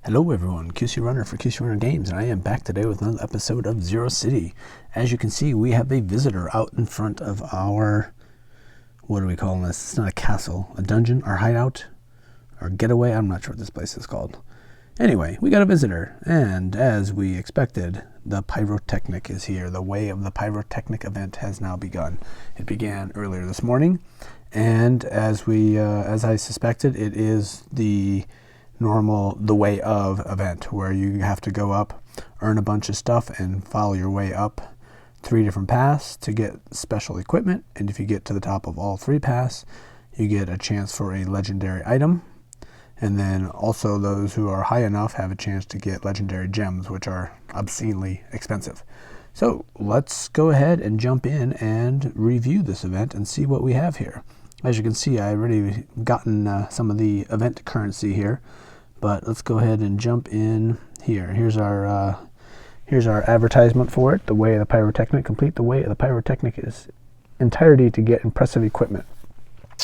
Hello everyone, QC Runner for QC Runner Games, and I am back today with another episode of Zero City. As you can see, we have a visitor out in front of our, what are we calling this? It's not a castle, a dungeon, our hideout, our getaway. I'm not sure what this place is called. Anyway, we got a visitor, and as we expected, the Pyrotechnic is here. The way of the Pyrotechnic event has now begun. It began earlier this morning, and as I suspected, it is the way of event where you have to go up, earn a bunch of stuff, and follow your way up 3 different paths to get special equipment. And if you get to the top of all 3 paths, you get a chance for a legendary item. And then also those who are high enough have a chance to get legendary gems, which are obscenely expensive. So let's go ahead and jump in and review this event and see what we have here. As you can see, I already gotten some of the event currency here. But let's go ahead and jump in here. Here's our advertisement for it. The way of the Pyrotechnic. Complete the way of the Pyrotechnic is entirety to get impressive equipment.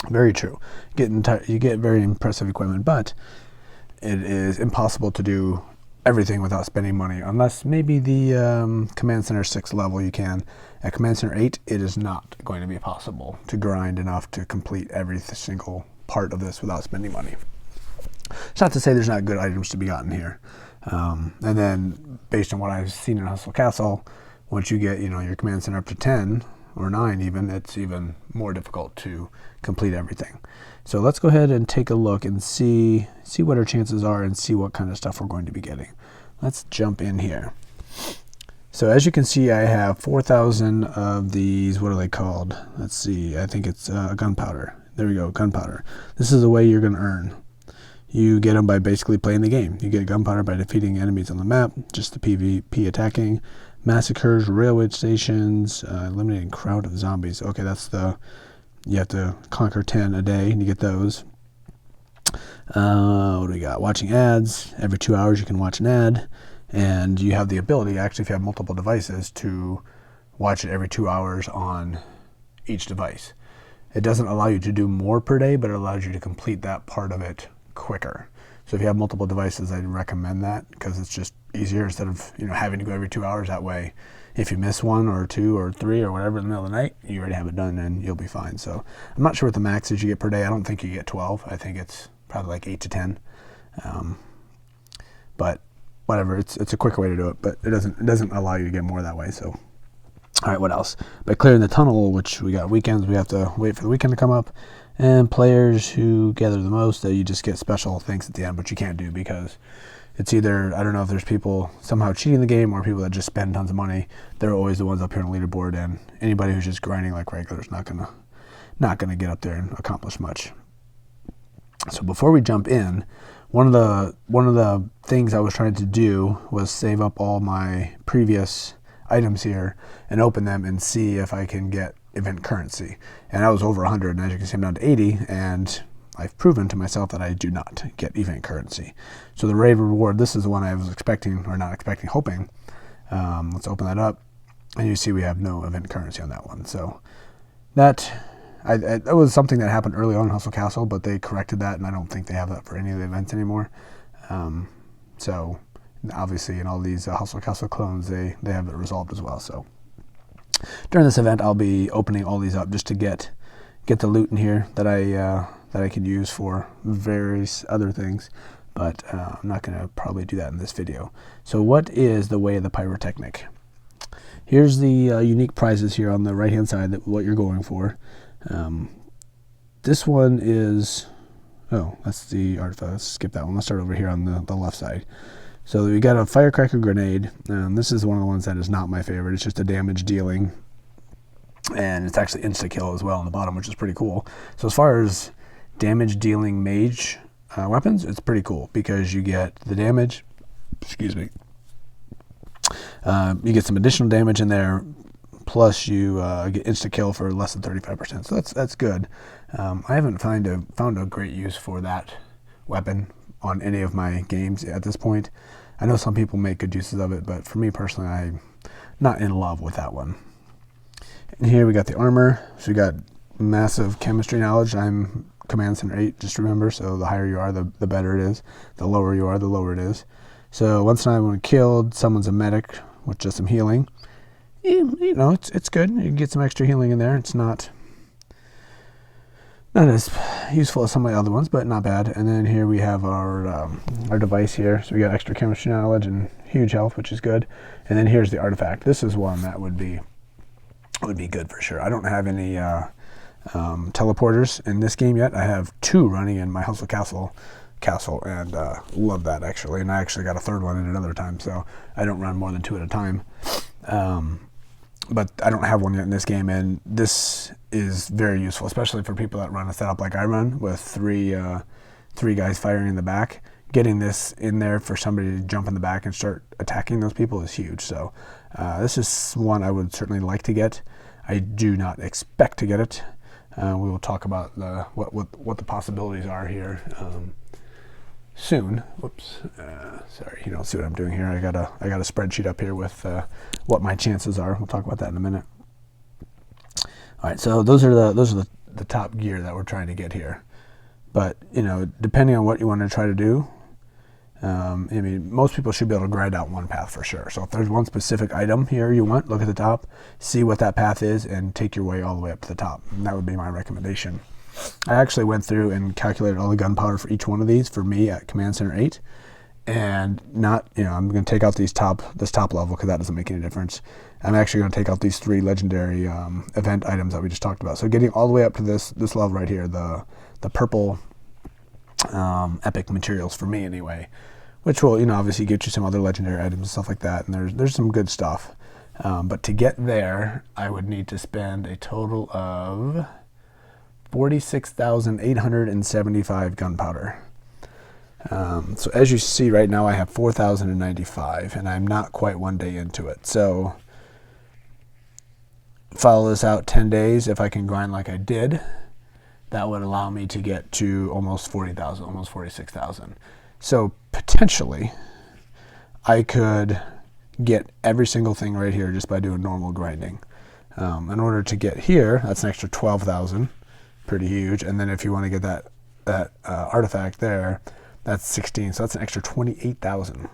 Very true. You get very impressive equipment, but it is impossible to do everything without spending money, unless maybe the Command Center 6 level you can. At Command Center 8, it is not going to be possible to grind enough to complete every single part of this without spending money. It's not to say there's not good items to be gotten here. And then, based on what I've seen in Hustle Castle, once you get your command center up to 10 or 9 even, it's even more difficult to complete everything. So let's go ahead and take a look and see what our chances are and see what kind of stuff we're going to be getting. Let's jump in here. So as you can see, I have 4,000 of these, what are they called? Let's see, I think it's gunpowder. There we go, gunpowder. This is the way you're going to earn. You get them by basically playing the game. You get gunpowder by defeating enemies on the map, just the PvP attacking, massacres, railway stations, eliminating crowd of zombies. Okay, you have to conquer 10 a day and you get those. What do we got? Watching ads. Every 2 hours you can watch an ad, and you have the ability, actually, if you have multiple devices, to watch it every 2 hours on each device. It doesn't allow you to do more per day, but it allows you to complete that part of it quicker. So if you have multiple devices, I'd recommend that because it's just easier instead of having to go every 2 hours. That way, if you miss 1 or 2 or 3 or whatever in the middle of the night, you already have it done and you'll be fine. So I'm not sure what the max is you get per day. I don't think you get 12. I think it's probably like 8 to 10. But whatever, it's a quicker way to do it, but it doesn't allow you to get more that way. So all right, what else? By clearing the tunnel, which we got weekends, we have to wait for the weekend to come up. And players who gather the most, you just get special things at the end, but you can't do because it's either, I don't know if there's people somehow cheating the game or people that just spend tons of money. They're always the ones up here on the leaderboard, and anybody who's just grinding like regular is not gonna get up there and accomplish much. So before we jump in, one of the things I was trying to do was save up all my previous items here and open them and see if I can get event currency. And I was over 100, and as you can see, I'm down to 80, and I've proven to myself that I do not get event currency. So the rave reward, this is the one I was expecting, or not expecting, hoping. Let's open that up, and you see we have no event currency on that one. So that was something that happened early on in Hustle Castle, but they corrected that, and I don't think they have that for any of the events anymore. So obviously in all these Hustle Castle clones, they have it resolved as well. So during this event, I'll be opening all these up just to get the loot in here that I could use for various other things, but I'm not going to probably do that in this video. So what is the way of the Pyrotechnic? Here's the unique prizes here on the right hand side, what you're going for. This one is, that's the artifact. Let's skip that one. Let's start over here on the left side. So we got a firecracker grenade. This is one of the ones that is not my favorite. It's just a damage dealing, and it's actually insta-kill as well on the bottom, which is pretty cool. So as far as damage dealing mage weapons, it's pretty cool because you get the damage, you get some additional damage in there, plus you get insta-kill for less than 35%. So that's good. I haven't found a great use for that weapon on any of my games at this point. I know some people make good uses of it, but for me personally, I'm not in love with that one. And here we got the armor. So we got massive chemistry knowledge. I'm Command Center 8, just remember. So the higher you are, the better it is. The lower you are, the lower it is. So once an item killed, someone's a medic with just some healing. You know, it's good. You can get some extra healing in there. It's not as useful as some of the other ones, but not bad. And then here we have our device here. So we got extra chemistry knowledge and huge health, which is good. And then here's the artifact. This is one that would be good for sure. I don't have any teleporters in this game yet. I have 2 running in my Hustle Castle, and love that actually. And I actually got a 3rd one in another time, so I don't run more than 2 at a time. But I don't have one yet in this game, and this is very useful, especially for people that run a setup like I run with 3 guys firing in the back. Getting this in there for somebody to jump in the back and start attacking those people is huge. So this is one I would certainly like to get. I do not expect to get it. We will talk about what the possibilities are here soon. Whoops, sorry, you don't see what I'm doing here. I got a spreadsheet up here with what my chances are. We'll talk about that in a minute. All right, so those are the top gear that we're trying to get here. But you know, depending on what you want to try to do, I mean, most people should be able to grind out one path for sure. So if there's one specific item here you want, look at the top, see what that path is, and take your way all the way up to the top. And that would be my recommendation. I actually went through and calculated all the gunpowder for each one of these for me at Command Center 8. And not, you know, I'm going to take out this top level because that doesn't make any difference. I'm actually going to take out these 3 legendary event items that we just talked about. So getting all the way up to this level right here, the purple epic materials for me anyway, which will, you know, obviously get you some other legendary items and stuff like that. And there's some good stuff. But to get there, I would need to spend a total of 46,875 gunpowder. So as you see right now, I have 4,095, and I'm not quite 1 day into it. So follow this out 10 days. If I can grind like I did, that would allow me to get to almost 40,000, almost 46,000. So potentially I could get every single thing right here just by doing normal grinding. In order to get here, that's an extra 12,000. Pretty huge. And then if you want to get that artifact there, that's 16, so that's an extra 28,000.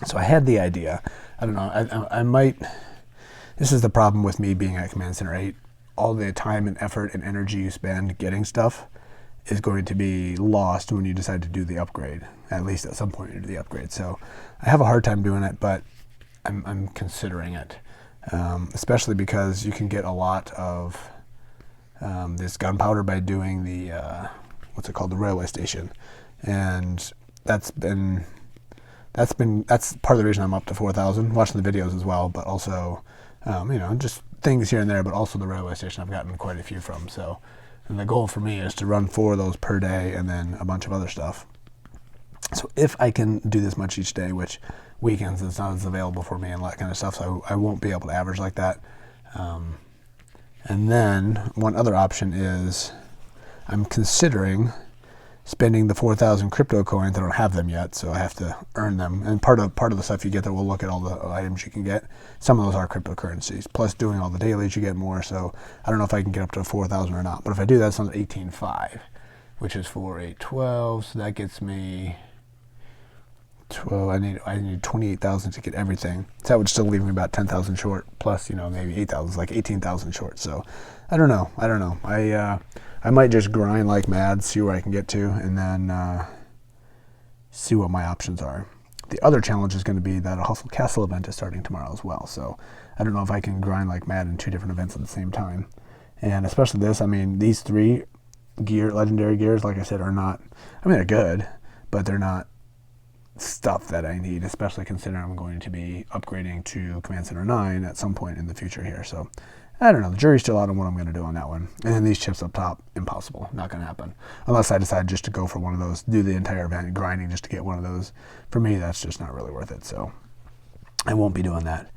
So I had the idea. I don't know. I might. This is the problem with me being at Command Center 8. All the time and effort and energy you spend getting stuff is going to be lost when you decide to do the upgrade. At least at some point you do the upgrade. So I have a hard time doing it, but I'm considering it, especially because you can get a lot of this gunpowder by doing the what's it called, the railway station. And that's part of the reason I'm up to 4,000, watching the videos as well, but also, you know, just things here and there, but also the railway station I've gotten quite a few from. So, and the goal for me is to run 4 of those per day and then a bunch of other stuff. So if I can do this much each day, which weekends it's not as available for me and that kind of stuff, so I won't be able to average like that. And then one other option is I'm considering spending the 4,000 crypto coins. I don't have them yet, so I have to earn them. And part of the stuff you get there, we'll look at all the items you can get. Some of those are cryptocurrencies. Plus doing all the dailies, you get more. So I don't know if I can get up to 4,000 or not. But if I do, that's on 18.5, which is 4, 8, 12. So that gets me 12. I need 28,000 to get everything. So that would still leave me about 10,000 short. Plus, you know, maybe 8,000, like 18,000 short. So I don't know. I might just grind like mad, see where I can get to, and then see what my options are. The other challenge is going to be that a Hustle Castle event is starting tomorrow as well. So I don't know if I can grind like mad in 2 different events at the same time. And especially this, I mean, these 3 legendary gears, like I said, are not, I mean, they're good, but they're not stuff that I need, especially considering I'm going to be upgrading to Command Center 9 at some point in the future here. So I don't know. The jury's still out on what I'm going to do on that one. And then these chips up top, impossible. Not going to happen. Unless I decide just to go for one of those, do the entire event grinding just to get one of those. For me, that's just not really worth it. So I won't be doing that.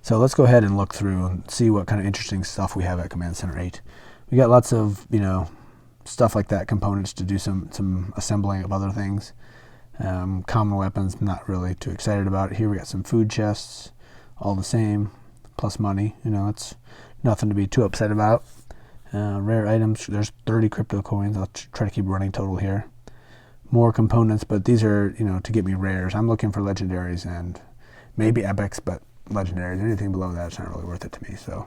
So let's go ahead and look through and see what kind of interesting stuff we have at Command Center 8. We got lots of, you know, stuff like that, components to do some assembling of other things. Common weapons, not really too excited about it. Here we got some food chests, all the same, plus money. You know, it's nothing to be too upset about. Rare items, there's 30 crypto coins. I'll try to keep running total here. More components, but these are, to get me rares. I'm looking for legendaries and maybe epics, but legendaries, anything below that is not really worth it to me. So,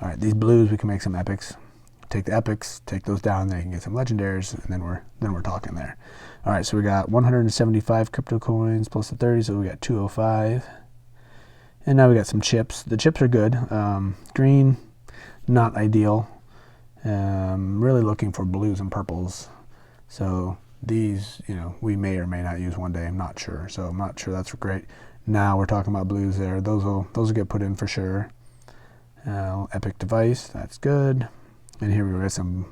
all right, these blues, we can make some epics. Take the epics, take those down, then you can get some legendaries, and then we're talking there. All right, so we got 175 crypto coins plus the 30, so we got 205. And now we got some chips. The chips are good. Green, not ideal. Really looking for blues and purples. So these, we may or may not use one day. I'm not sure. So I'm not sure that's great. Now we're talking about blues there. Those will get put in for sure. Epic device, that's good. And here we got some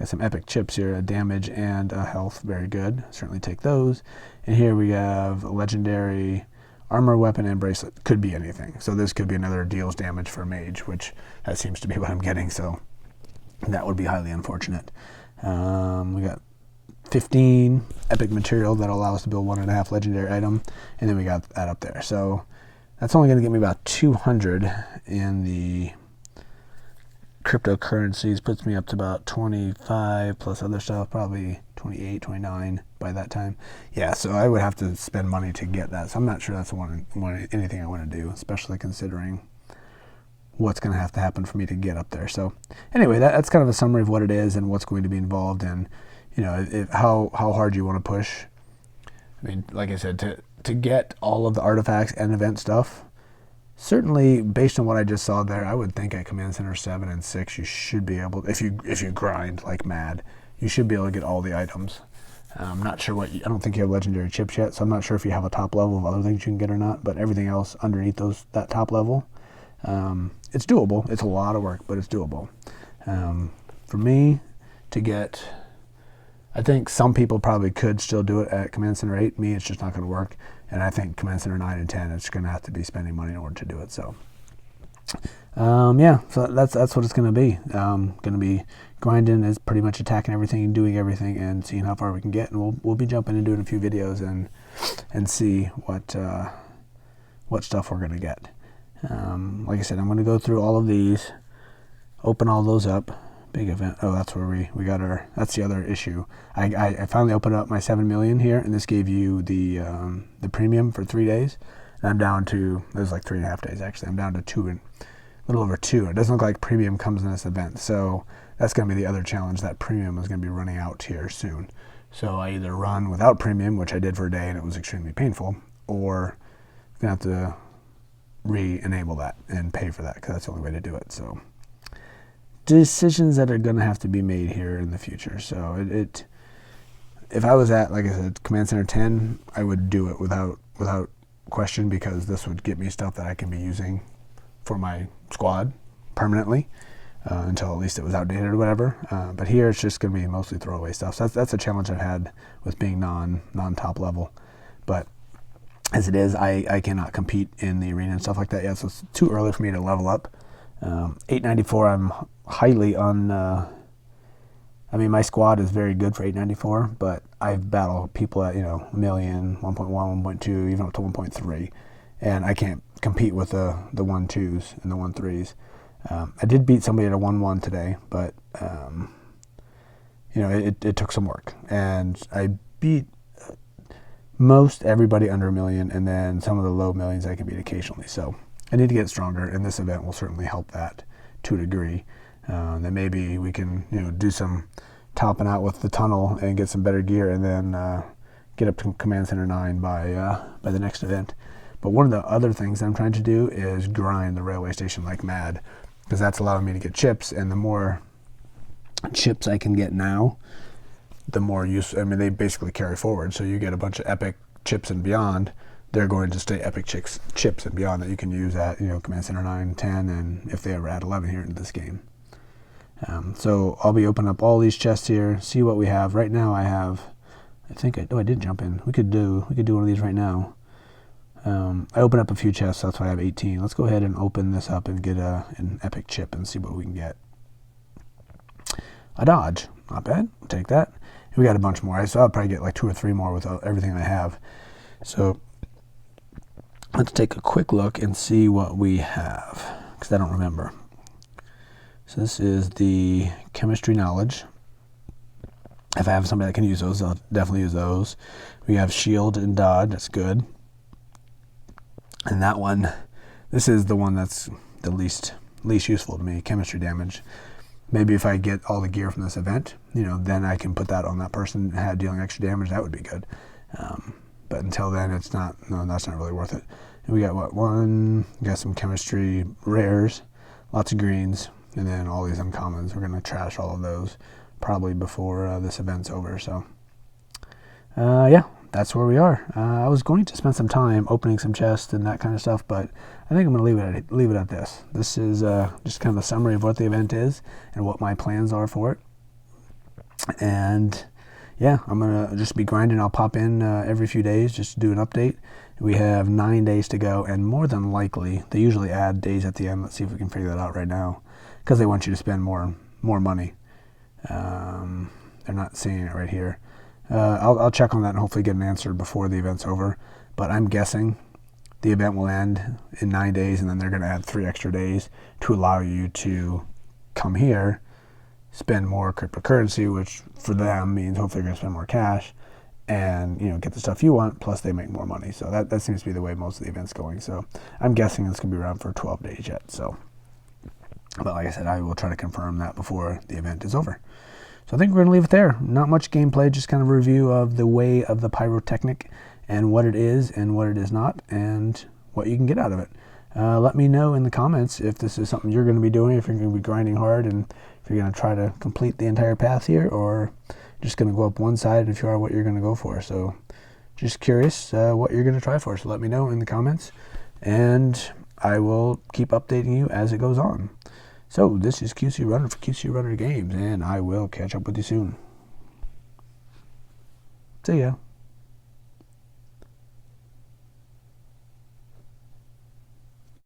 epic chips here, a damage and a health, very good. Certainly take those. And here we have a legendary armor, weapon, and bracelet. Could be anything. So this could be another deals damage for mage, which that seems to be what I'm getting. So that would be highly unfortunate. We got 15 epic material that'll allow us to build 1.5 legendary item, and then we got that up there. So that's only going to get me about 200 in the cryptocurrencies. Puts me up to about 25 plus other stuff, probably 28, 29 by that time. Yeah, so I would have to spend money to get that. So I'm not sure that's anything I want to do, especially considering what's going to have to happen for me to get up there. So anyway, that's kind of a summary of what it is and what's going to be involved in, how hard you want to push. I mean, like I said, to get all of the artifacts and event stuff, certainly based on what I just saw there, I would think at Command Center 7 and 6, you should be able, if you grind like mad, you should be able to get all the items. I'm not sure I don't think you have legendary chips yet, so I'm not sure if you have a top level of other things you can get or not, but everything else underneath that top level, it's doable. It's a lot of work, but it's doable. For me to get, I think some people probably could still do it at Command Center 8. Me, it's just not going to work. And I think Command Center 9 and 10, it's going to have to be spending money in order to do it. So, yeah, so that's what it's going to be. Going to be grinding, is pretty much attacking everything, doing everything, and seeing how far we can get. And we'll be jumping and doing a few videos and see what stuff we're going to get. Like I said, I'm going to go through all of these, open all those up. Big event. Oh, that's where we got that's the other issue. I finally opened up my 7 million here, and this gave you the premium for 3 days. And I'm down to, it was like 3.5 days actually. I'm down to a little over 2. It doesn't look like premium comes in this event. So that's going to be the other challenge. That premium is going to be running out here soon. So I either run without premium, which I did for a day and it was extremely painful, or I'm going to have to re-enable that and pay for that, because that's the only way to do it. So decisions that are going to have to be made here in the future. So if I was at, like I said, Command Center 10, I would do it without question, because this would get me stuff that I can be using for my squad permanently until at least it was outdated or whatever. But here it's just going to be mostly throwaway stuff. So that's a challenge I've had with being non-top level. But as it is, I cannot compete in the arena and stuff like that yet, so it's too early for me to level up. 894, I'm highly I mean, my squad is very good for 894, but I've battled people at, 1 million, 1.1, 1.2, even up to 1.3, and I can't compete with the 1.2s and the 1.3s. I did beat somebody at a 1.1 today, but it took some work, and I beat most everybody under 1 million, and then some of the low millions I can beat occasionally. So I need to get stronger, and this event will certainly help that to a degree. Then maybe we can do some topping out with the tunnel and get some better gear, and then get up to Command Center 9 by the next event. But one of the other things that I'm trying to do is grind the railway station like mad, because that's allowing me to get chips, and the more chips I can get now, the more use. I mean, they basically carry forward. So you get a bunch of epic chips and beyond. They're going to stay epic chips and beyond that you can use at Command Center 9, 10, and if they ever add 11 here into this game. So I'll be opening up all these chests here, see what we have. Right now I have, I did jump in. We could do one of these right now. I opened up a few chests, so that's why I have 18. Let's go ahead and open this up and get an epic chip and see what we can get. A dodge, not bad. I'll take that. We got a bunch more. So I'll probably get like 2 or 3 more with everything I have. So let's take a quick look and see what we have, because I don't remember. So this is the chemistry knowledge. If I have somebody that can use those, I'll definitely use those. We have shield and dodge. That's good. And that one, this is the one that's the least useful to me, chemistry damage. Maybe if I get all the gear from this event, then I can put that on that person dealing extra damage. That would be good. But until then, that's not really worth it. And we got we got some chemistry rares, lots of greens, and then all these uncommons. We're going to trash all of those probably before this event's over. So, yeah, that's where we are. I was going to spend some time opening some chests and that kind of stuff, but I think I'm going to leave it at this. This is just kind of a summary of what the event is and what my plans are for it. And yeah, I'm going to just be grinding. I'll pop in every few days just to do an update. We have 9 days to go, and more than likely, they usually add days at the end. Let's see if we can figure that out right now, because they want you to spend more money. They're not saying it right here. I'll check on that and hopefully get an answer before the event's over. But I'm guessing the event will end in 9 days, and then they're going to add 3 extra days to allow you to come here, spend more cryptocurrency, which for them means hopefully you're going to spend more cash, and get the stuff you want. Plus, they make more money. So that seems to be the way most of the event's going. So I'm guessing it's going to be around for 12 days yet. So, but like I said, I will try to confirm that before the event is over. So I think we're going to leave it there. Not much gameplay, just kind of a review of the way of the Pyrotechnic and what it is and what it is not and what you can get out of it. Let me know in the comments if this is something you're going to be doing, if you're going to be grinding hard, and if you're going to try to complete the entire path here, or just going to go up one side, and if you are, what you're going to go for. So just curious what you're going to try for. So let me know in the comments, and I will keep updating you as it goes on. So this is QC Runner for QC Runner Games, and I will catch up with you soon. See ya.